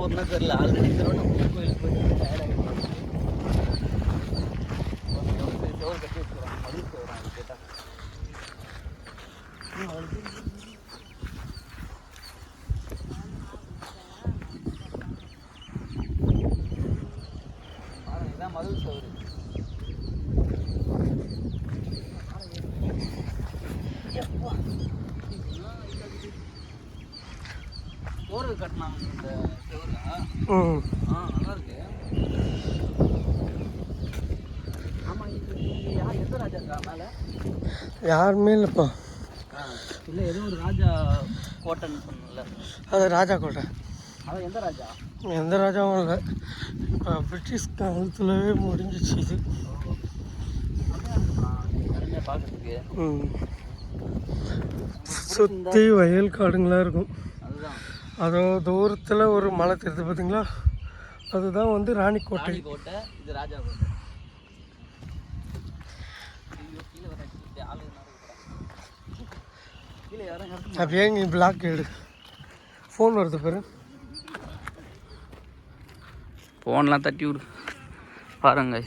போகிறதுனா தெரியல. ஆல்ரெடி திருவண்ணாமலை கோயிலுக்கு போயிட்டு டயர்டாகிடுவாங்க. செவல் கட்டி வச்சுக்கிறாங்க. மதில் செவறான் அது கேட்டால். இதான் மதில் செவரு. போர்வை கட்டினாங்க இந்த செவரு. நல்லா இருக்கு. ஆமாம், எந்த ராஜா இருக்கா மேலே? யாருமே இல்லைப்பா. இல்லை, ஏதோ ஒரு ராஜா கோட்டைன்னு சொன்னல, அது ராஜா கோட்டை. அதான் எந்த ராஜா? எந்த ராஜாவும் இல்லை. இப்போ பிரிட்டிஷ் காலத்துலவே முடிஞ்சிச்சு இது. பார்க்கறதுக்கு சுற்றி வயல் காடுங்களாக இருக்கும். அதுதான். அதோ தூரத்தில் ஒரு மலை தெரியுது பார்த்தீங்களா, அதுதான் வந்து ராணிக்கோட்டை. கோட்டை. இது ராஜா கோட்டை. அப்படியே நீ பிளாக் எடு. ஃபோன் வருது பாரு. ஃபோன்லாம் தட்டி விடு பாருங்க.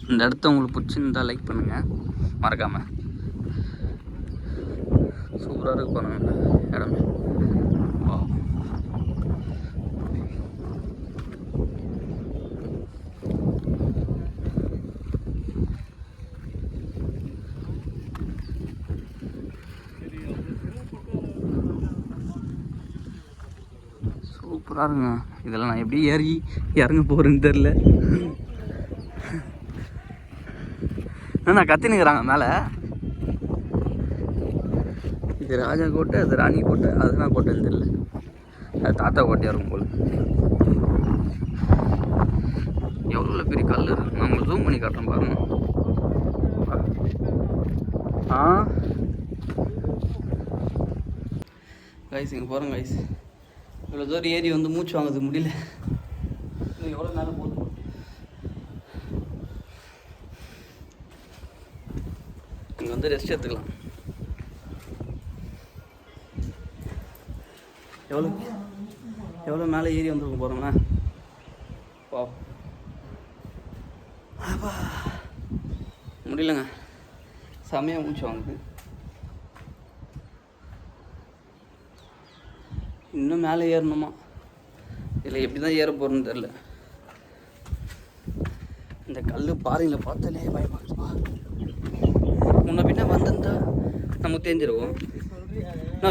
இந்த இடத்த உங்களுக்கு பிடிச்சிருந்தா லைக் பண்ணுங்கள் மறக்காமல். சூப்பராக இருக்கு பாருங்க இடமே. சூப்பராக இருக்குங்க. இதெல்லாம் நான் எப்படி ஏறி இறங்க போகிறேன்னு தெரில. நான் கத்தினுக்கிறாங்க மேலே. இது ராஜா கோட்டை, அது ராணி கோட்டை, அது நான் கோட்டைன்னு தெரியல. அது தாத்தா கோட்டையாக இருக்கும் போல். எவ்வளோ பெரிய கல் இருக்கு. நான் உங்களுக்கு ஜூம் பண்ணி காட்டுறேன் பாருங்க. கைஸ் இங்கே போகிறேன் கைஸ். இவ்வளோ தூரம் ஏறி வந்து மூச்சு வாங்குறது முடியல. இன்னும் எவ்வளோ மேலே போதும். இங்கே வந்து ரெஸ்ட் எடுத்துக்கலாம். எவ்வளோ மேலே ஏறி வந்துருக்க போகிறோம்னா வா முடியலங்க. செமையாக மூச்சு வாங்குது. இன்னும் மேலே ஏறணுமா இல்லை எப்படி தான் ஏற போகிறோன்னு தெரில. இந்த கல் பாறையில் பார்த்தாலே பயமாக்குதுப்பா. முன்ன பின்ன வந்திருந்தா நமக்கு தெரிஞ்சிருக்கும்.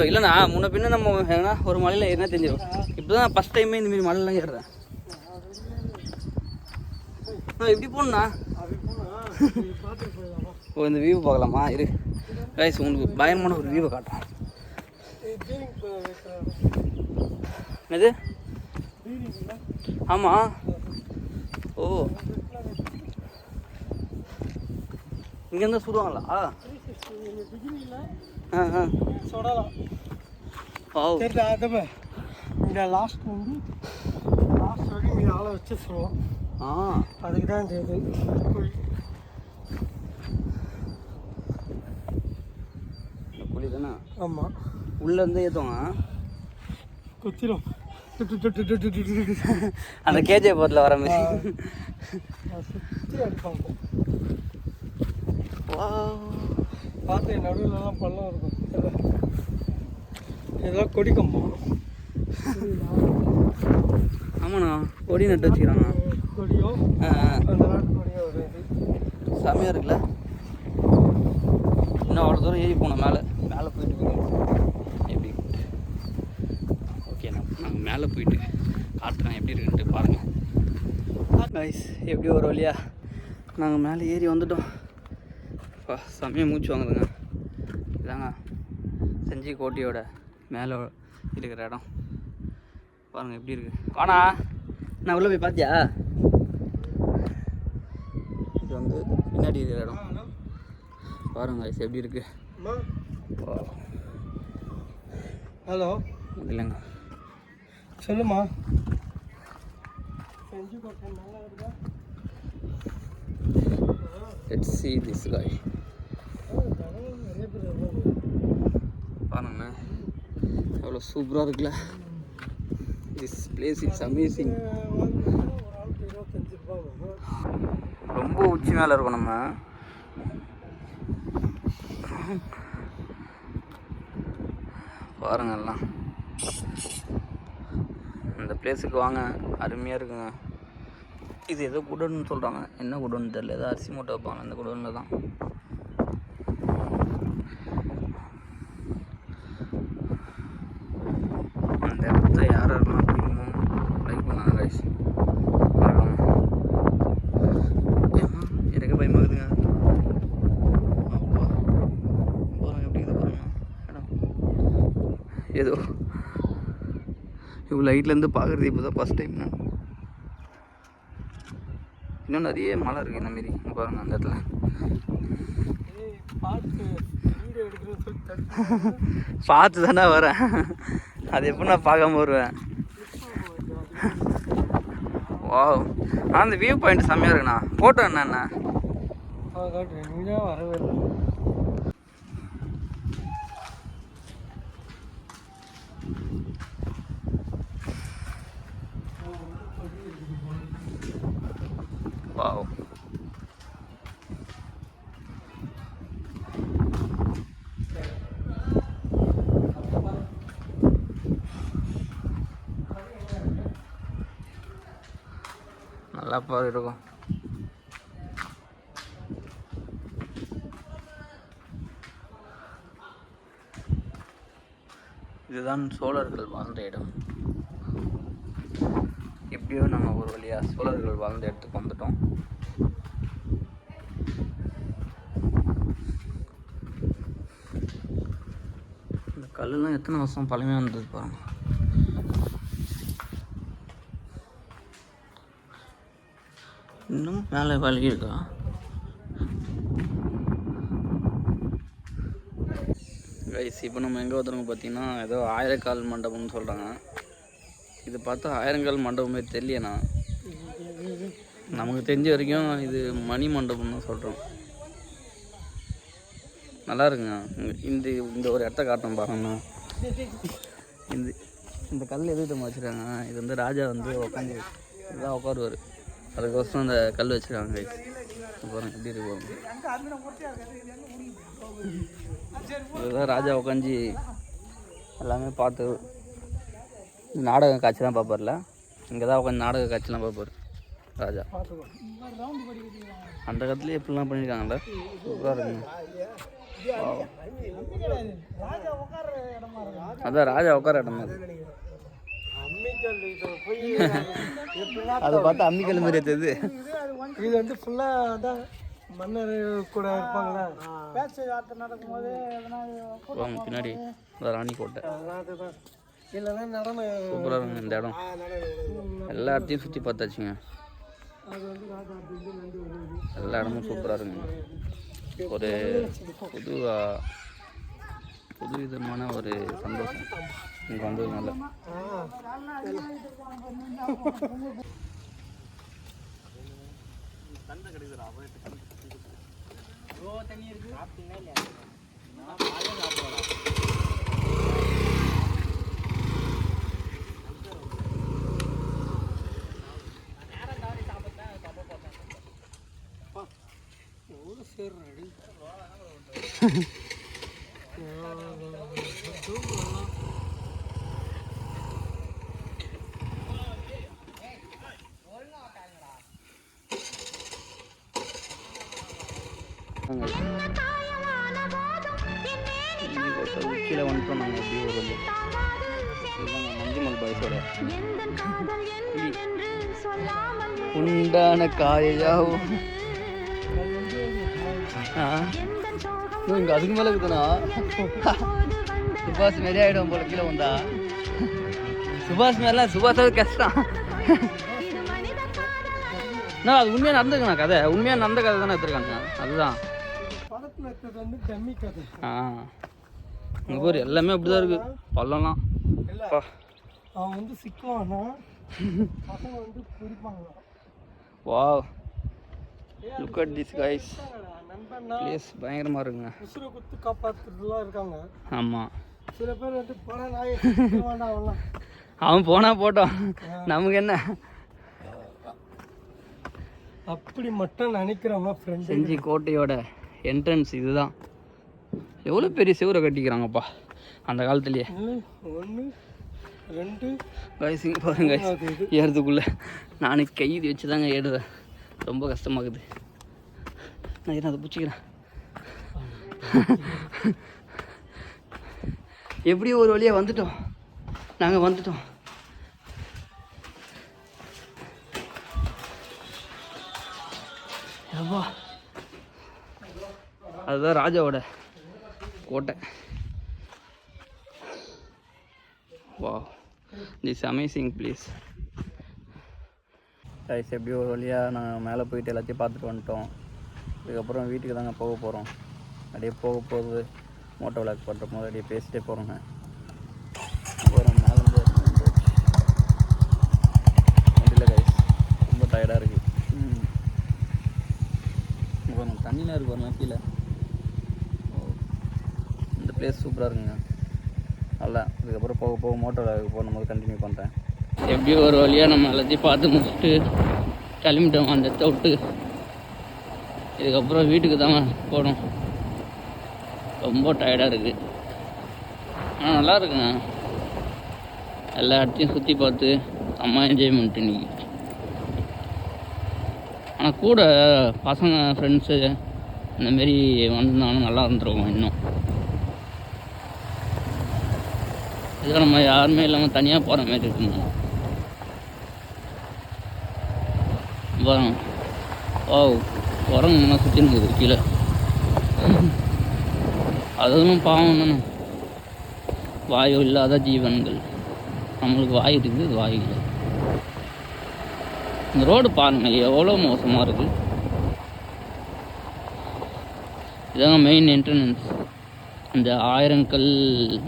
இல்லைண்ணா, முன்ன பின்ன நம்ம ஏன்னா ஒரு மலையில் ஏறினா தெரிஞ்சிருக்கும். இப்போ தான் ஃபஸ்ட் டைமே இந்தமாரி மலையெல்லாம் ஏறுறேன். எப்படி போகணுண்ணா? ஓ, இந்த வியூ பார்க்கலாமா? இரு கைஸ், உங்களுக்கு பயங்கரமான ஒரு வியூவை காட்டுறேன். என்னது? ஆமாம். ஓ, இங்கேருந்து சுடுவாங்களா? சொல்லலாம். இந்த லாஸ்ட் வந்து லாஸ்ட் வரைக்கும் இங்கே ஆளை வச்சு சொல்லுவோம். அதுக்கு தான் இந்த இது புளி தானே? ஆமாம். உள்ளேருந்து ஏற்றுவாங்க. குத்திரும் அந்த கேஜே போட்டில் வர மாதிரி சுற்றி அடிப்பாங்க. பார்த்து நடுவில்லாம் பள்ளம் இருக்கும். இதெல்லாம் கொடி கம்பம். ஆமாண்ணா, கொடி நட்டு வச்சுக்கிறாங்க. கொடியோ அந்த நாட்டு கொடியோ ஒரு இது செமையாக இருக்குல்ல. இன்னும் அவ்வளோ தூரம் ஏறி போனோம். மேலே போயிட்டு எப்படி ஓகேண்ணா, நாங்கள் மேலே போயிட்டு காட்டுறேன் எப்படி இருக்குன்ட்டு பாருங்கள். கைஸ், எப்படி ஒரு வழியா நாங்கள் மேலே ஏறி வந்துட்டோம். செமையாக மூச்சு வாங்குதுங்க. இதாங்க செஞ்சி கோட்டையோட மேலே இருக்கிற இடம். பாருங்கள் எப்படி இருக்குது. வாண்ணா, நான் உள்ளே போய் பார்த்தியா? இது வந்து பின்னாடி இருக்கிற இடம். பாருங்க கைஸ் எப்படி இருக்குது. ஹலோ, இல்லைங்க சொல்லுமா. செஞ்சி கோட்டை நல்லா இருக்கா? Let's see this guy. பாருங்கண்ணா எவ்வளோ சூப்பராக இருக்குல்ல. This place is amazing. ரொம்ப உச்சி மேலே இருக்கும் நம்ம. பாருங்க எல்லாம் இந்த பிளேஸுக்கு வாங்க, அருமையாக இருக்குங்க. இது ஏதோ குடோன்னு சொல்கிறாங்க, என்ன குடோன்னு தெரியல, ஏதோ அரிசி மூட்டை வைப்பாங்க அந்த குடோனில் தான். அந்த இடத்த யாரெல்லாம் பிடிக்கணும் லைக் பண்ணாங்க கைஸ். எனக்கு பயமாகுதுங்க. அப்பா பாருங்க எப்படி இருக்குது பாருங்க இடம். ஏதோ இவ்வளோ ஹைட்லேருந்து பார்க்குறது இப்போ தான் ஃபஸ்ட் டைம். இன்னும் நிறைய மலை இருக்குது இந்த மாரி பாருங்கள் அந்த இடத்துல. பார்த்து தானே வரேன், அது எப்படி நான் பார்க்காம வருவேன். வா ஆனால் அந்த வியூ பாயிண்ட் செம்மையாக இருக்குண்ணா. ஃபோட்டோ என்னண்ணா வரவே இல்லை. வாவ் நல்லா பாரு இருக்கும். இதுதான் சோழர்கள் வாழ்ந்த இடம். எப்படியோ நம்ம ஒரு வழியாக சோழர்கள் வாழ்ந்த இடத்துக்கு வந்துட்டோம். இந்த கல்லுலாம் எத்தனை வருஷம் பழமையாக இருந்தது பாருங்க. இன்னும் மேலே வழி இருக்கா? கைஸ் இப்போ நம்ம எங்கே வந்துருங்க பார்த்தீங்கன்னா ஏதோ 1000 கால் மண்டபம்னு சொல்கிறாங்க. இது பார்த்தா 1000 கால் மண்டபமே தெரியலண்ணா. நமக்கு தெரிஞ்ச வரைக்கும் இது மணி மண்டபம் தான் சொல்கிறோம். நல்லா இருக்குங்க. இந்த ஒரு இடத்த காட்டும் பாருங்கண்ணா. இந்த கல் எதுக்கிட்ட வச்சுருக்காங்க, இது வந்து ராஜா வந்து உட்காந்து இதுதான் உட்காருவார், அதுக்கோசரம் அந்த கல் வச்சுருக்காங்க. கைஸ் பாருங்க எப்படி இருக்கு பாருங்க. இதுதான் ராஜா உட்காந்து எல்லாமே பார்த்து நாடக காட்சிலாம் பார்ப்பார்ல, இங்கே தான் உட்காந்து நாடக காட்சிலாம் பார்ப்பார் ராஜா. அந்த காலத்துலேயே எப்படிலாம் பண்ணியிருக்காங்கல்ல, சூப்பராக இருக்குங்க. அதான் ராஜா உட்கார இடம் அது. அதை பார்த்தா அம்மிக்கல் மாதிரி தெரியுது. இது வந்து ஃபுல்லாக தான் மன்னர் கூட இருப்பாங்களா, பேச்சு வார்த்தை நடக்கும்போது பின்னாடி ராணி கோட்டை. இல்லைன்னா நடன சூப்பராக இருக்குங்க இந்த இடம். எல்லா இடத்தையும் சுற்றி பார்த்தாச்சுங்க. எல்லா இடமும் சூப்பராக இருக்குங்க. ஒரு புது விதமான ஒரு சந்தோஷம் இங்கே வந்ததுனால. கீழே வந்துட்டோம் நாங்கள். எப்படி ஒரு மஞ்சுமல் பாய்ஸோட உண்டான காயாவும் இங்கே அதுக்கு மேலே இருக்குதுண்ணா. சுபாஷ் மாரி ஆகிடும் போல கீழே வந்தா. சுபாஷ் மாரிலாம் சுபாஷாவது கஷ்டம். நான் அது உண்மையாக நடந்துருக்கண்ணா கதை, உண்மையாக நடந்த கதை தானே எடுத்துருக்காங்க. அதுதான் இங்கே பேர் எல்லாமே அப்படிதான் இருக்கு. பள்ளம்லாம் அவன் வந்து சிக்குவானா பசங்க வந்து பிடிப்பாங்க. Wow look at this guys. Place பயங்கரமாக இருக்குங்க. உசுரை குத்து காப்பாற்றுறதுலாம் இருக்காங்க. ஆமாம் சில பேர் வந்து பணம் நாயை வேண்டாம் அவன்லாம். அவன் போனால் போட்டோம், நமக்கு என்ன. அப்படி மட்டும் நினைக்கிறவங்க ஃப்ரெண்ட். செஞ்சி கோட்டையோட என்ட்ரன்ஸ் இதுதான். எவ்வளோ பெரிய சிவரை கட்டிக்கிறாங்கப்பா அந்த காலத்துலேயே. 1 2 வயசுங்க பாருங்க ஏறதுக்குள்ளே நானும் கைது வச்சு தாங்க ஏறுவேன். ரொம்ப கஷ்டமாகுது. நான் அதை பிடிச்சிக்கிறேன். எப்படியோ ஒரு வழியாக வந்துட்டோம். நாங்கள் வந்துட்டோம். அப்பா அதுதான் ராஜாவோட கோட்டை. வா, திஸ் அமேசிங் பிளேஸ். கைஸ் எப்படியோ ஒரு வழியாக நாங்கள் மேலே போயிட்டு எல்லாத்தையும் பார்த்துட்டு வந்துட்டோம். இதுக்கப்புறம் வீட்டுக்கு தாங்க போக போகிறோம். அப்படியே போக போகுது மோட்டோ விளாக் பண்ணுற போது அப்படியே பேசிட்டே போகிறோங்க. அப்புறம் மேலே இல்லை கைஸ், ரொம்ப டயர்டாக இருக்குது. அப்புறம் தண்ணியில் இருக்கு வரலாம் கீழே. இந்த பிளேஸ் சூப்பராக இருக்குங்க நல்லா. இதுக்கப்புறம் போக போக மோட்டோ விளாக் போகும்போது கண்டினியூ பண்ணுறேன். எப்படியோ ஒரு வழியாக நம்ம எல்லாத்தையும் பார்த்து முடிச்சுட்டு கிளம்பிட்டோம் அந்த இடத்த விட்டு. இதுக்கப்புறம் வீட்டுக்கு தாங்க போகணும். ரொம்ப டயர்டாக இருக்குது. ஆனால் நல்லா இருக்குங்க. எல்லா இடத்தையும் சுற்றி பார்த்து செம்ம என்ஜாய்மெண்ட் இன்னைக்கு. ஆனால் கூட பசங்க ஃப்ரெண்ட்ஸு இந்தமாரி வந்திருந்தாலும் நல்லா இருந்துருவோம். இன்னும் இதில் நம்ம யாருமே இல்லாமல் தனியாக போகிற மாதிரி இருக்குங்க. வரோம் ஓ உரங்கண்ணா சுற்றி இருக்குது கீழே. அதுவும் பாவம் தானே, வாயு இல்லாத ஜீவன்கள். நம்மளுக்கு வாய் இருக்குது, வாயு இல்லை. இந்த ரோடு பாருங்கள் எவ்வளோ மோசமாக இருக்குது. இதாங்க மெயின் என்ட்ரன்ஸ். இந்த 1000 கல்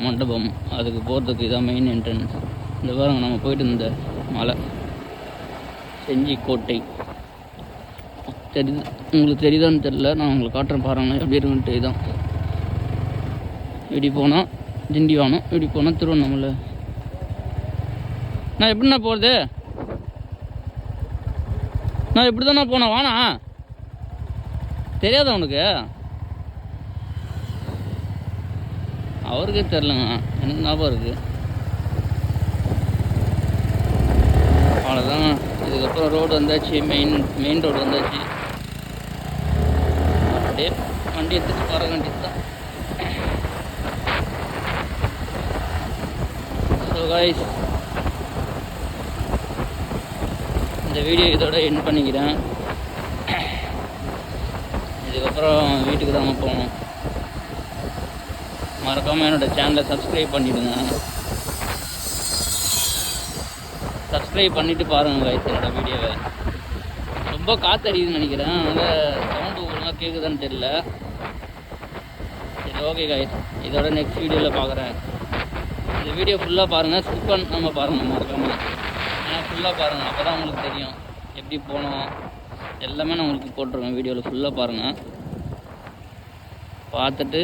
மண்டபம் அதுக்கு போகிறதுக்கு இதான் மெயின் என்ட்ரன்ஸ். இந்த பாருங்க நம்ம போயிட்டு இந்த மலை செஞ்சி கோட்டை தெரியுது. உங்களுக்கு தெரியுதான்னு தெரில, நான் உங்களுக்கு காட்டுறேன் பாருங்கள் எப்படி இருக்குன்ட்டு. இதுதான் இப்படி போனால் திண்டிவனம், இப்படி போனால் திருவண்ணாமலை. நான் எப்படிண்ணா போகிறது? நான் இப்படி தானே போனேன். வாண்ணா, தெரியாதா உனக்கு? அவருக்கே தெரிலங்க, எனக்கு ஞாபகம் இருக்குது. அவ்வளோதாங்க. இதுக்கப்புறம் ரோடு வந்தாச்சு, மெயின் ரோடு வந்தாச்சு. அப்படியே வண்டி எடுத்துட்டு வர வேண்டியது தான். ஸோ கைஸ், இந்த வீடியோ இதோட எண்ட் பண்ணிக்கிறேன். இதுக்கப்புறம் வீட்டுக்கு தாங்க போகணும். மறக்காமல் என்னோடய சேனலை சப்ஸ்கிரைப் பண்ணிவிடுங்க. சப்ஸ்கிரைப் பண்ணிவிட்டு பாருங்கள் கைஸ் என்னோடய வீடியோவை. ரொம்ப காற்றடிக்குதுன்னு நினைக்கிறேன், அதனால் சவுண்டு ஒழுங்காக கேட்குதான்னு தெரியல. சரி ஓகே கைஸ், இதோட நெக்ஸ்ட் வீடியோவில் பார்க்குறேன். இந்த வீடியோ ஃபுல்லாக பாருங்கள், ஸ்கிப் பண்ணாமல் பாருங்கள் மறக்காமல். ஏன்னா ஃபுல்லாக பாருங்கள், அப்போ தான் உங்களுக்கு தெரியும் எப்படி போனோம் எல்லாமே நான் உங்களுக்கு போட்டுருவேன். வீடியோவில் ஃபுல்லாக பாருங்கள். பார்த்துட்டு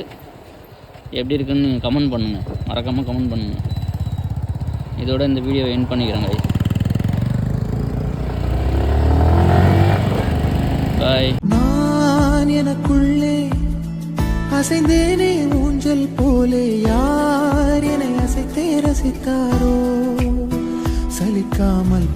எப்படி இருக்குன்னு நீங்கள் கமெண்ட் பண்ணுங்கள், மறக்காமல் கமெண்ட் பண்ணுங்கள். இதோட இந்த வீடியோவை எண்ட் பண்ணிக்கிறேன் கைஸ். பாய். நான் எனக்குள்ளே அசைந்தேனே ஊஞ்சல் போலே, யார் என்னை அசைத்தே ரசித்தாரோ, சலிக்காமல்